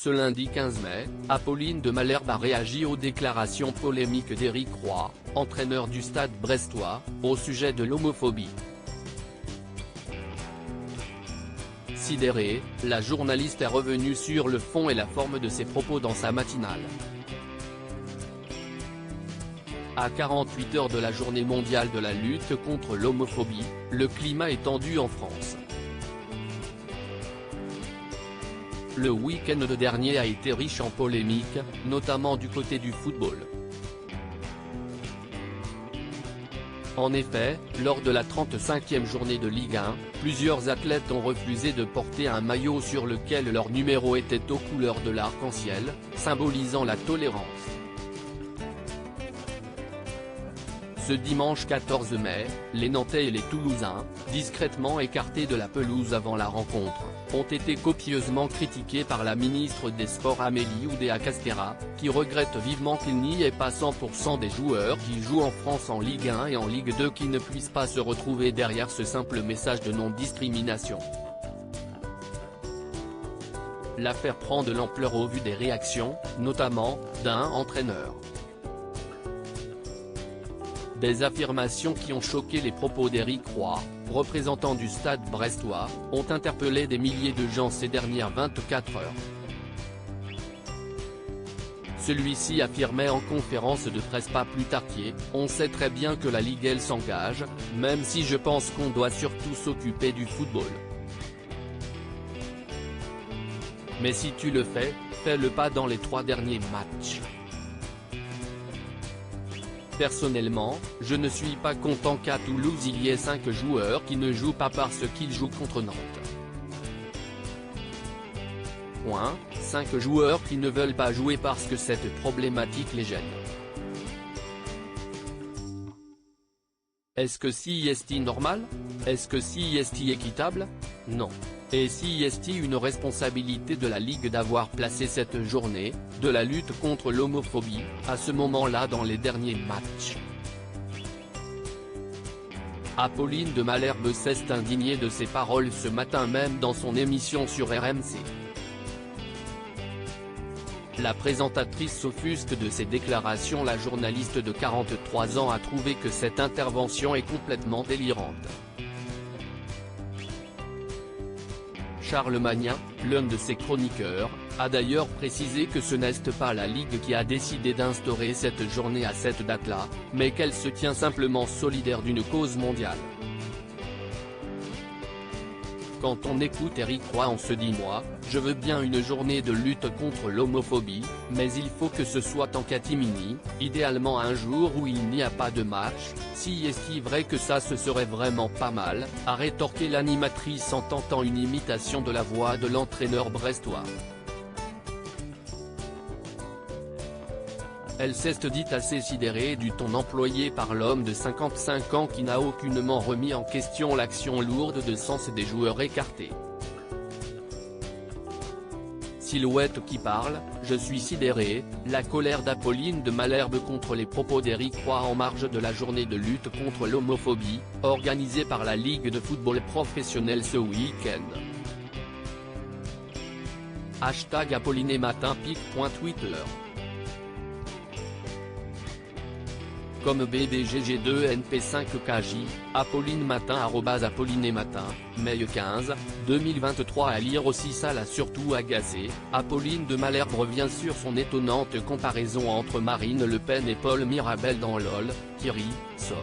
Ce lundi 15 mai, Apolline de Malherbe a réagi aux déclarations polémiques d'Éric Roy, entraîneur du Stade brestois, au sujet de l'homophobie. Sidérée, la journaliste est revenue sur le fond et la forme de ses propos dans sa matinale. À 48 heures de la journée mondiale de la lutte contre l'homophobie, le climat est tendu en France. Le week-end de dernier a été riche en polémiques, notamment du côté du football. En effet, lors de la 35e journée de Ligue 1, plusieurs athlètes ont refusé de porter un maillot sur lequel leur numéro était aux couleurs de l'arc-en-ciel, symbolisant la tolérance. Ce dimanche 14 mai, les Nantais et les Toulousains, discrètement écartés de la pelouse avant la rencontre, ont été copieusement critiqués par la ministre des Sports Amélie Oudéa-Castéra, qui regrette vivement qu'il n'y ait pas 100% des joueurs qui jouent en France en Ligue 1 et en Ligue 2 qui ne puissent pas se retrouver derrière ce simple message de non-discrimination. L'affaire prend de l'ampleur au vu des réactions, notamment, d'un entraîneur. Des affirmations qui ont choqué les propos d'Éric Roy, représentant du Stade brestois, ont interpellé des milliers de gens ces dernières 24 heures. Celui-ci affirmait en conférence de presse pas plus tard qu'hier, « On sait très bien que la Ligue elle s'engage, même si je pense qu'on doit surtout s'occuper du football. Mais si tu le fais, fais-le pas dans les 3 derniers matchs. Personnellement, je ne suis pas content qu'à Toulouse il y ait 5 joueurs qui ne jouent pas parce qu'ils jouent contre Nantes. 5 joueurs qui ne veulent pas jouer parce que cette problématique les gêne. Est-ce que si est-il normal? Est-ce que si est-il équitable? Non. Et si est-il une responsabilité de la Ligue d'avoir placé cette journée, de la lutte contre l'homophobie, à ce moment-là dans les derniers matchs? Apolline de Malherbe s'est indignée de ces paroles ce matin même dans son émission sur RMC. La présentatrice s'offusque de ces déclarations. La journaliste de 43 ans a trouvé que cette intervention est complètement délirante. Charles Magnin, l'un de ses chroniqueurs, a d'ailleurs précisé que ce n'est pas la Ligue qui a décidé d'instaurer cette journée à cette date-là, mais qu'elle se tient simplement solidaire d'une cause mondiale. Quand on écoute Éric Roy, on se dit moi, je veux bien une journée de lutte contre l'homophobie, mais il faut que ce soit en catimini, idéalement un jour où il n'y a pas de match. Si est-il vrai que ça ce serait vraiment pas mal, a rétorqué l'animatrice en tentant une imitation de la voix de l'entraîneur brestois. Elle s'est dite assez sidérée du ton employé par l'homme de 55 ans qui n'a aucunement remis en question l'action lourde de sens des joueurs écartés. Silhouette qui parle, je suis sidéré, la colère d'Apolline de Malherbe contre les propos d'Éric Roy en marge de la journée de lutte contre l'homophobie, organisée par la Ligue de football professionnel ce week-end. #ApollineMatin_pic.twitter. Comme BBGG2NP5KJ, Apolline Matin @ApollineMatin, mai 15, 2023. À lire aussi. Ça l'a surtout agacé. Apolline de Malherbe revient sur son étonnante comparaison entre Marine Le Pen et Paul Mirabel dans LOL, qui rit, sort.